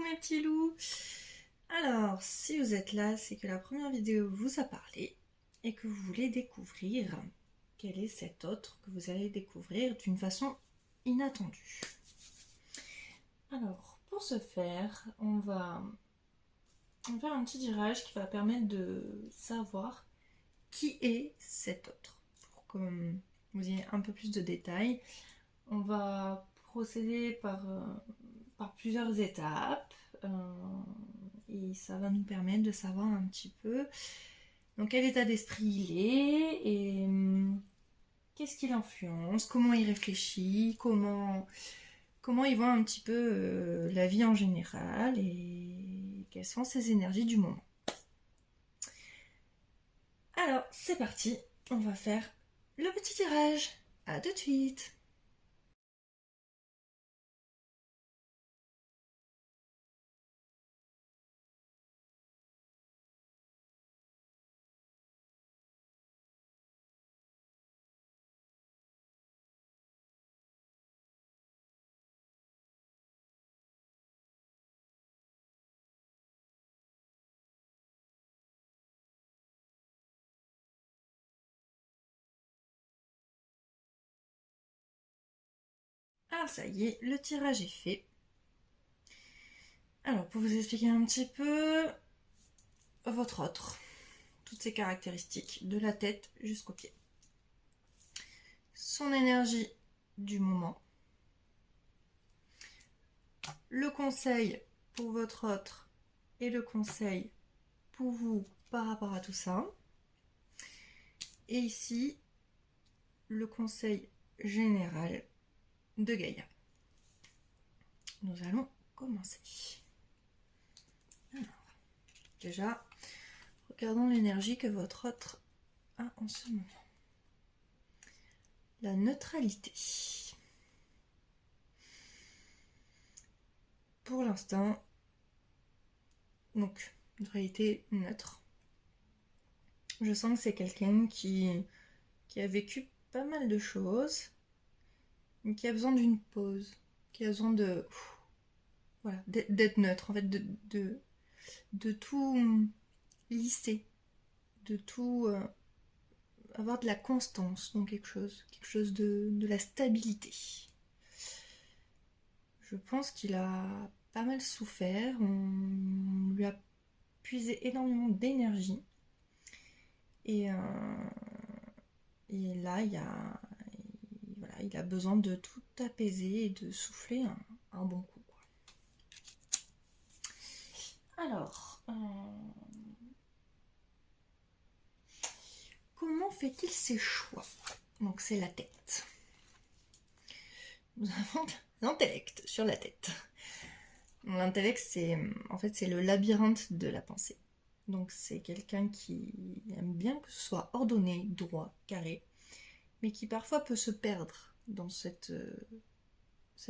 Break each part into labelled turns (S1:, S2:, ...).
S1: mes petits loups. Alors, si vous êtes là, c'est que la première vidéo vous a parlé et que vous voulez découvrir quel est cet autre que vous allez découvrir d'une façon inattendue. Alors, pour ce faire, on va faire un petit tirage qui va permettre de savoir qui est cet autre. Pour que vous ayez un peu plus de détails, on va procéder par plusieurs étapes et ça va nous permettre de savoir un petit peu dans quel état d'esprit il est et qu'est-ce qui l'influence, comment il réfléchit, comment il voit un petit peu la vie en général et quelles sont ses énergies du moment. Alors, c'est parti, on va faire le petit tirage. À tout de suite. Ah, ça y est, le tirage est fait. Alors, pour vous expliquer un petit peu votre autre, toutes ses caractéristiques, de la tête jusqu'aux pieds. Son énergie du moment. Le conseil pour votre autre et le conseil pour vous par rapport à tout ça. Et ici, le conseil général de Gaïa. Nous allons commencer. Alors, déjà, regardons l'énergie que votre autre a en ce moment. La neutralité. Pour l'instant, donc, neutralité neutre. Je sens que c'est quelqu'un qui a vécu pas mal de choses, mais qui a besoin d'une pause, qui a besoin de... Voilà, d'être neutre, en fait, de tout lisser, de tout avoir de la constance dans quelque chose de la stabilité. Je pense qu'il a pas mal souffert, on lui a puisé énormément d'énergie et là il a besoin de tout apaiser et de souffler un bon coup, quoi. Alors, comment fait-il ses choix? Donc c'est la tête. Nous avons l'intellect sur la tête. L'intellect, c'est le labyrinthe de la pensée. Donc c'est quelqu'un qui aime bien que ce soit ordonné, droit, carré, mais qui parfois peut se perdre dans cette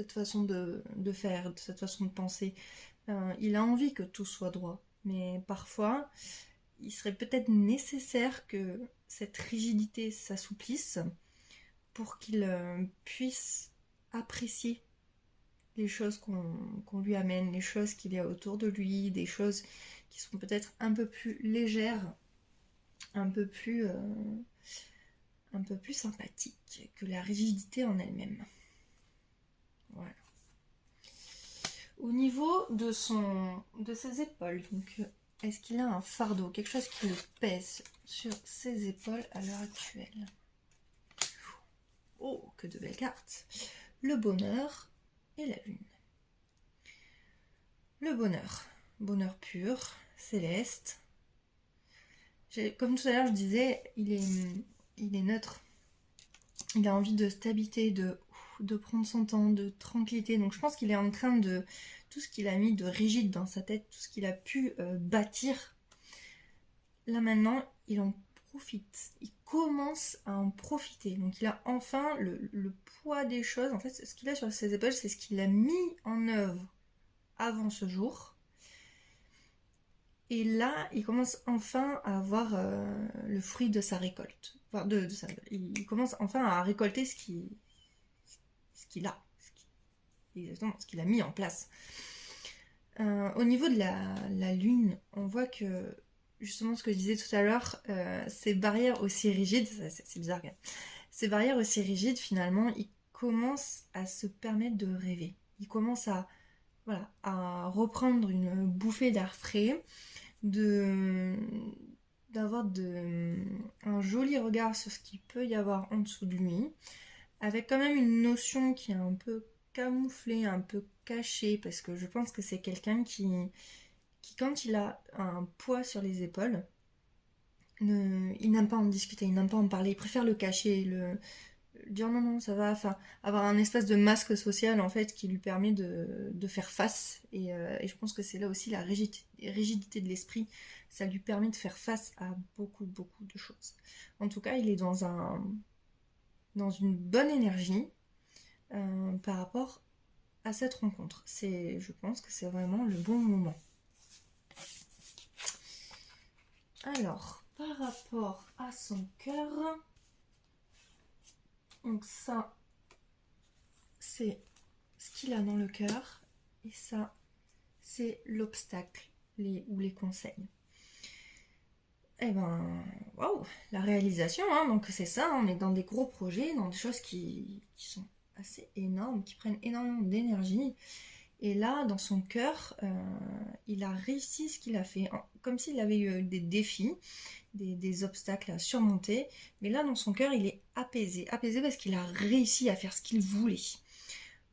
S1: façon de faire, cette façon de penser. Il a envie que tout soit droit, mais parfois il serait peut-être nécessaire que cette rigidité s'assouplisse pour qu'il puisse apprécier les choses qu'on lui amène, les choses qu'il y a autour de lui, des choses qui sont peut-être un peu plus légères, un peu plus sympathiques que la rigidité en elle-même. Voilà. Au niveau de ses épaules, donc est-ce qu'il a un fardeau, quelque chose qui le pèse sur ses épaules à l'heure actuelle? Oh, que de belles cartes! Le bonheur et la lune. Le bonheur pur, céleste. Comme tout à l'heure je disais, il est neutre. Il a envie de stabilité, de prendre son temps, de tranquillité. Donc je pense qu'il est en train de... Tout ce qu'il a mis de rigide dans sa tête, tout ce qu'il a pu bâtir, là maintenant, il en profite. Il commence à en profiter. Donc il a enfin le poids des choses. En fait, ce qu'il a sur ses épaules, c'est ce qu'il a mis en œuvre avant ce jour. Et là, il commence enfin à avoir le fruit de sa récolte. Enfin, il commence enfin à récolter ce qu'il a. Exactement, ce qu'il a mis en place. Au niveau de la lune, on voit que, justement ce que je disais tout à l'heure, ces barrières aussi rigides, c'est bizarre quand même, ces barrières aussi rigides, finalement, ils commencent à se permettre de rêver. Ils commencent à, voilà, à reprendre une bouffée d'air frais, de d'avoir un joli regard sur ce qu'il peut y avoir en dessous de lui, avec quand même une notion qui est un peu camouflée, un peu cachée, parce que je pense que c'est quelqu'un qui, quand il a un poids sur les épaules, il n'aime pas en discuter, il n'aime pas en parler, il préfère le cacher, dire non, non, ça va, enfin, avoir un espèce de masque social en fait qui lui permet de faire face. Et je pense que c'est là aussi la rigidité de l'esprit, ça lui permet de faire face à beaucoup, beaucoup de choses. En tout cas, il est dans une bonne énergie par rapport à cette rencontre. Je pense que c'est vraiment le bon moment. Alors, par rapport à son cœur, donc ça, c'est ce qu'il a dans le cœur, et ça, c'est l'obstacle ou les conseils. Eh ben, waouh, la réalisation, hein, donc c'est ça, on est dans des gros projets, dans des choses qui sont assez énormes, qui prennent énormément d'énergie. Et là, dans son cœur, il a réussi ce qu'il a fait, comme s'il avait eu des défis, des obstacles à surmonter. Mais là, dans son cœur, il est apaisé. Apaisé parce qu'il a réussi à faire ce qu'il voulait.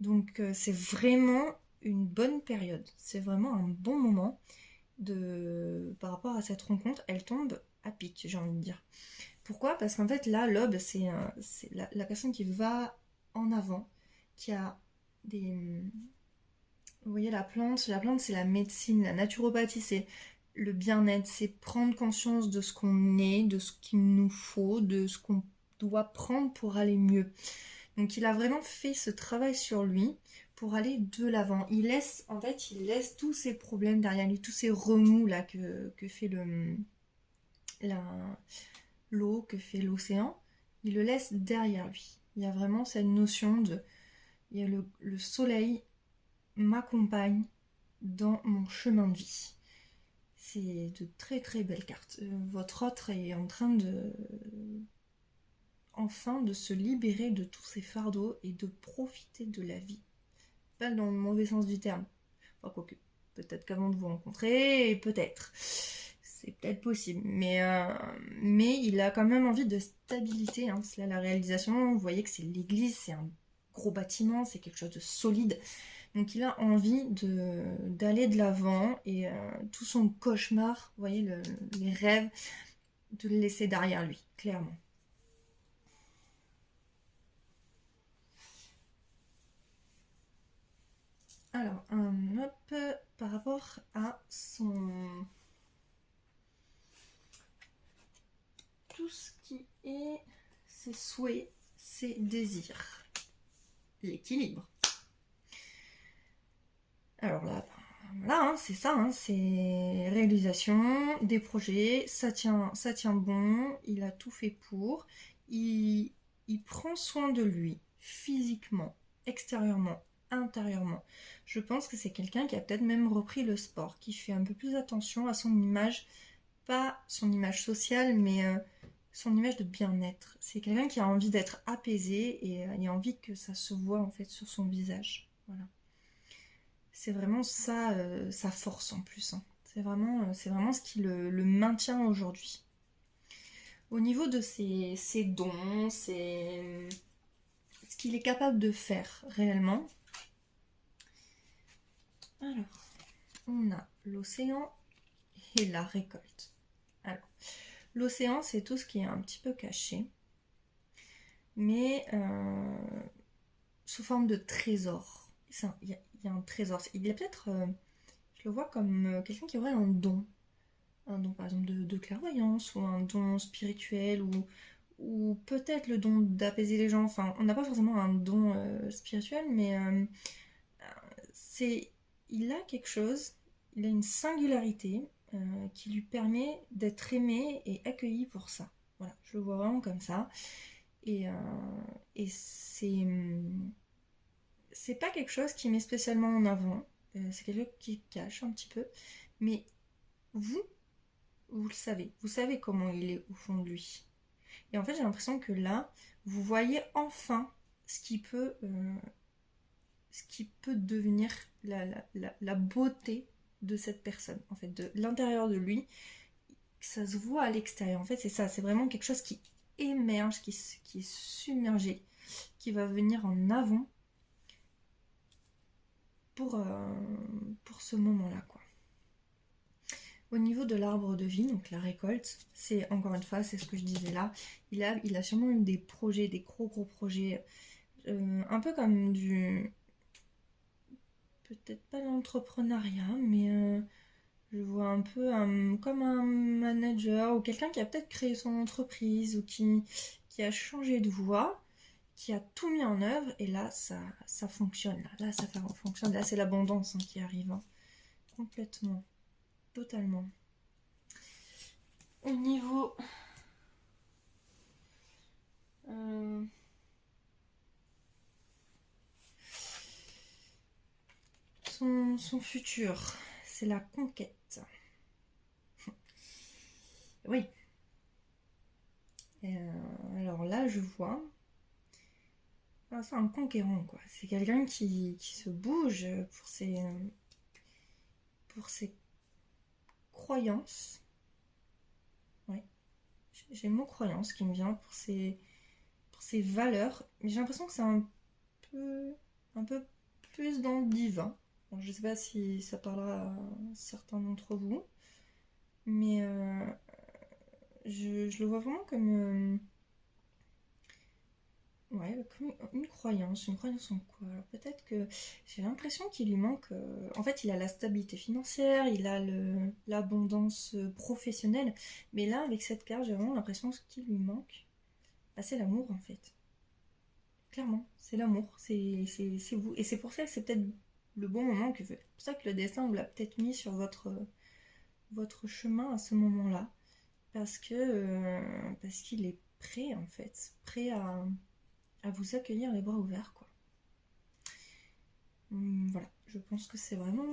S1: Donc, c'est vraiment une bonne période. C'est vraiment un bon moment par rapport à cette rencontre. Elle tombe à pic, j'ai envie de dire. Pourquoi? Parce qu'en fait, là, l'aube, c'est la personne qui va en avant, qui a des... Vous voyez, la plante, c'est la médecine, la naturopathie, c'est le bien-être, c'est prendre conscience de ce qu'on est, de ce qu'il nous faut, de ce qu'on doit prendre pour aller mieux. Donc il a vraiment fait ce travail sur lui pour aller de l'avant. Il laisse tous ces problèmes derrière lui, tous ces remous là que fait l'eau, que fait l'océan. Il le laisse derrière lui. Il y a vraiment cette notion il y a le soleil m'accompagne dans mon chemin de vie. C'est de très très belles cartes. Votre autre est en train enfin de se libérer de tous ces fardeaux et de profiter de la vie. Pas dans le mauvais sens du terme. Enfin, quoique, peut-être qu'avant de vous rencontrer, peut-être. C'est peut-être possible. Mais il a quand même envie de stabilité. Hein. C'est là la réalisation. Vous voyez que c'est l'église, c'est un gros bâtiment, c'est quelque chose de solide. Donc il a envie d'aller de l'avant et tout son cauchemar, vous voyez, les rêves, de le laisser derrière lui, clairement. Alors, hop, par rapport à tout ce qui est ses souhaits, ses désirs, l'équilibre. Alors là, hein, c'est ça, hein, c'est réalisation, des projets, ça tient bon, il a tout fait pour, il prend soin de lui, physiquement, extérieurement, intérieurement. Je pense que c'est quelqu'un qui a peut-être même repris le sport, qui fait un peu plus attention à son image, pas son image sociale, mais son image de bien-être. C'est quelqu'un qui a envie d'être apaisé et il a envie que ça se voit en fait sur son visage. Voilà. C'est vraiment ça, sa force en plus. Hein. C'est vraiment ce qui le maintient aujourd'hui. Au niveau de ses dons, ce qu'il est capable de faire réellement. Alors, on a l'océan et la récolte. Alors, l'océan, c'est tout ce qui est un petit peu caché, mais sous forme de trésor. Il y a un trésor. Il est peut-être, je le vois comme quelqu'un qui aurait un don par exemple de clairvoyance, ou un don spirituel, ou peut-être le don d'apaiser les gens. Enfin, on n'a pas forcément un don spirituel, mais il a quelque chose, il a une singularité qui lui permet d'être aimé et accueilli pour ça. Voilà, je le vois vraiment comme ça. Et c'est pas quelque chose qui met spécialement en avant. c'est quelqu'un qui cache un petit peu, mais vous le savez. Vous savez comment il est au fond de lui. Et en fait, j'ai l'impression que là, vous voyez enfin ce qui peut, devenir la beauté de cette personne, en fait, de l'intérieur de lui. Ça se voit à l'extérieur. En fait, c'est ça. C'est vraiment quelque chose qui émerge, qui est submergé, qui va venir en avant pour ce moment-là, quoi. Au niveau de l'arbre de vie, donc la récolte, c'est encore une fois, c'est ce que je disais là, il a sûrement eu des projets, des gros projets, un peu comme peut-être pas l'entrepreneuriat, mais je vois un peu comme un manager ou quelqu'un qui a peut-être créé son entreprise ou qui a changé de voie, qui a tout mis en œuvre, et là, ça fonctionne. Là, ça fonctionne. Là, c'est l'abondance, hein, qui arrive. Hein. Complètement. Totalement. Au niveau... son futur, c'est la conquête. Oui. Alors là, je vois... c'est un conquérant, quoi. C'est quelqu'un qui se bouge pour ses croyances. Oui. J'ai le mot croyance qui me vient pour ses valeurs. Mais j'ai l'impression que c'est un peu plus dans le divin. Bon, je sais pas si ça parlera à certains d'entre vous. Mais je le vois vraiment comme... ouais, comme une croyance. Une croyance en quoi? Alors peut-être que j'ai l'impression qu'il lui manque... en fait, il a la stabilité financière, il a l'abondance professionnelle. Mais là, avec cette carte, j'ai vraiment l'impression que ce qui lui manque, bah, c'est l'amour, en fait. Clairement, c'est l'amour, c'est vous. Et c'est pour ça que c'est peut-être le bon moment, c'est pour ça que le destin vous l'a peut-être mis sur votre chemin à ce moment-là. Parce qu'il est prêt, en fait. Prêt à vous accueillir les bras ouverts, quoi. Voilà, je pense que c'est vraiment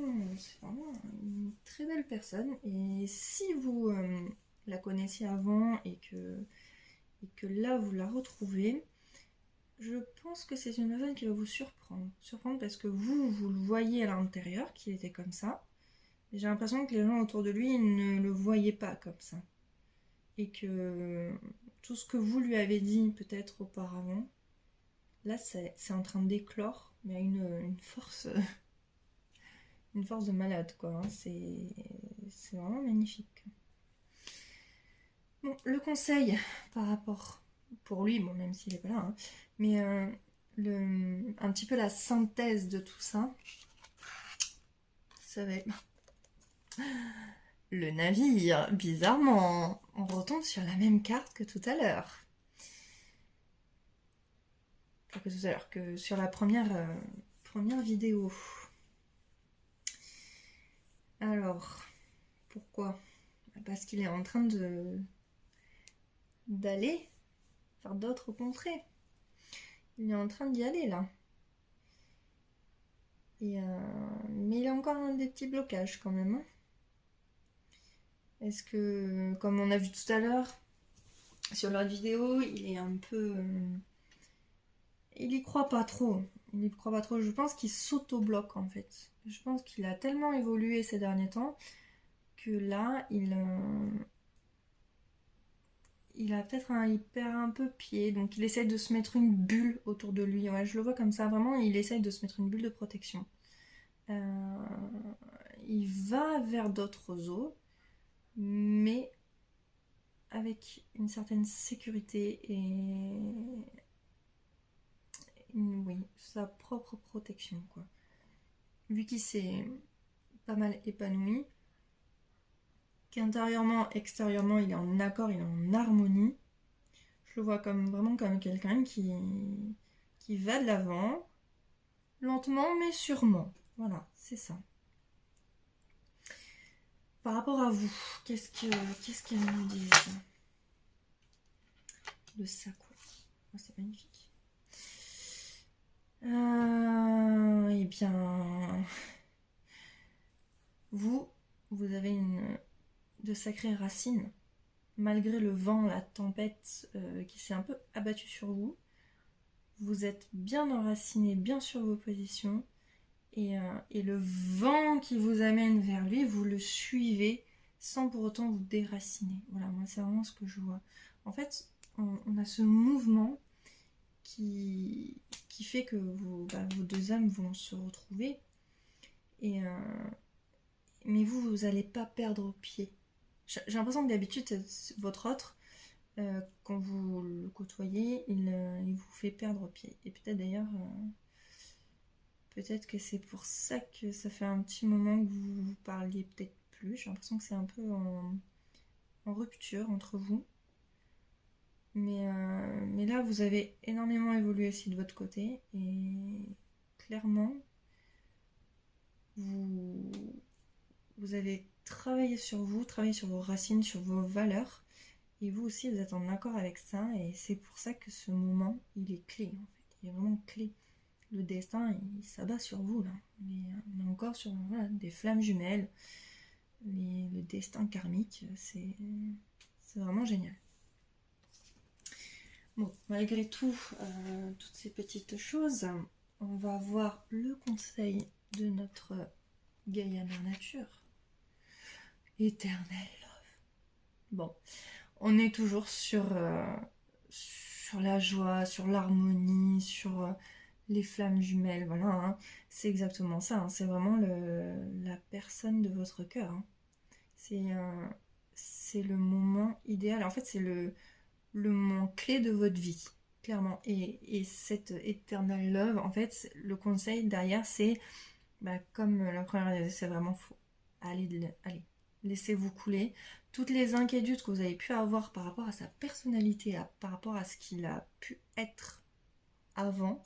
S1: une très belle personne. Et si vous la connaissiez avant et que là vous la retrouvez, je pense que c'est une personne qui va vous surprendre. Surprendre parce que vous le voyez à l'intérieur, qu'il était comme ça. Et j'ai l'impression que les gens autour de lui ne le voyaient pas comme ça. Et que tout ce que vous lui avez dit peut-être auparavant, là c'est en train d'éclore, mais à une force... une force de malade, quoi. Hein. C'est vraiment magnifique. Bon, le conseil par rapport... pour lui, bon, même s'il n'est pas là, hein, mais un petit peu la synthèse de tout ça, ça va être le navire. Bizarrement, on retombe sur la même carte que tout à l'heure. Que sur la première vidéo. Alors, pourquoi? Parce qu'il est en train d'aller vers d'autres contrées. Il est en train d'y aller, là. Mais il a encore des petits blocages, quand même. Hein. Est-ce que, comme on a vu tout à l'heure, sur l'autre vidéo, il est un peu... il y croit pas trop. Il y croit pas trop. Je pense qu'il s'auto-bloque, en fait. Je pense qu'il a tellement évolué ces derniers temps que là, il a peut-être il perd un peu pied, donc il essaye de se mettre une bulle autour de lui. Ouais, je le vois comme ça, vraiment, il essaye de se mettre une bulle de protection. Il va vers d'autres eaux, mais avec une certaine sécurité et oui, sa propre protection, quoi. Vu qu'il s'est pas mal épanoui, qu'intérieurement, extérieurement, il est en accord, il est en harmonie. Je le vois vraiment comme quelqu'un qui va de l'avant, lentement mais sûrement. Voilà, c'est ça. Par rapport à vous, qu'est-ce qu'elle nous dit ça? Le sakura. Oh, c'est magnifique. Eh bien, vous avez de sacrées racines, malgré le vent, la tempête qui s'est un peu abattue sur vous. Vous êtes bien enraciné, bien sur vos positions, et le vent qui vous amène vers lui, vous le suivez sans pour autant vous déraciner. Voilà, moi c'est vraiment ce que je vois. En fait, on a ce mouvement qui fait que vos deux âmes vont se retrouver, mais vous n'allez pas perdre pied. J'ai l'impression que d'habitude, votre autre, quand vous le côtoyez, il vous fait perdre pied. Et peut-être d'ailleurs, peut-être que c'est pour ça que ça fait un petit moment que vous vous parliez peut-être plus. J'ai l'impression que c'est un peu en rupture entre vous. Mais là, vous avez énormément évolué aussi de votre côté. Et clairement, vous avez travaillé sur vous, travaillé sur vos racines, sur vos valeurs. Et vous aussi, vous êtes en accord avec ça. Et c'est pour ça que ce moment, il est clé, en fait. Il est vraiment clé. Le destin, il s'abat sur vous, là. Mais on est encore sur des flammes jumelles. Le destin karmique, c'est vraiment génial. Bon, malgré tout, toutes ces petites choses, on va voir le conseil de notre Gaïa Mère Nature. Éternel Love. Bon, on est toujours sur la joie, sur l'harmonie, sur les flammes jumelles, voilà. Hein. C'est exactement ça, hein. C'est vraiment la personne de votre cœur. Hein. C'est le moment idéal. En fait, c'est le moment clé de votre vie, clairement. Et cette Eternal Love, en fait, le conseil derrière, c'est comme la première, c'est vraiment faux. Allez, laissez-vous couler. Toutes les inquiétudes que vous avez pu avoir par rapport à sa personnalité, par rapport à ce qu'il a pu être avant,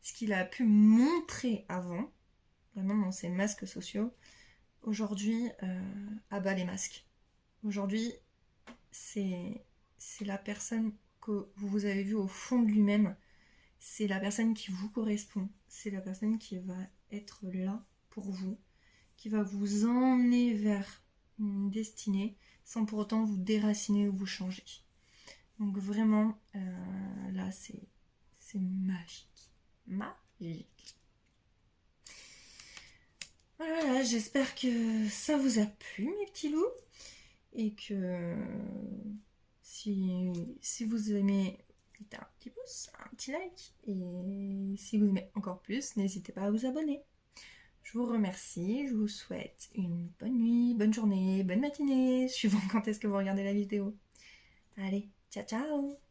S1: ce qu'il a pu montrer avant, vraiment dans ses masques sociaux, aujourd'hui, abat les masques. Aujourd'hui, c'est la personne que vous avez vue au fond de lui-même. C'est la personne qui vous correspond. C'est la personne qui va être là pour vous, qui va vous emmener vers une destinée sans pour autant vous déraciner ou vous changer. Donc vraiment, là, c'est magique. Magique. Voilà, j'espère que ça vous a plu, mes petits loups. Et que si vous aimez, mettez un petit pouce, un petit like. Et si vous aimez encore plus, n'hésitez pas à vous abonner. Je vous remercie, je vous souhaite une bonne nuit, bonne journée, bonne matinée, suivant quand est-ce que vous regardez la vidéo. Allez, ciao ciao!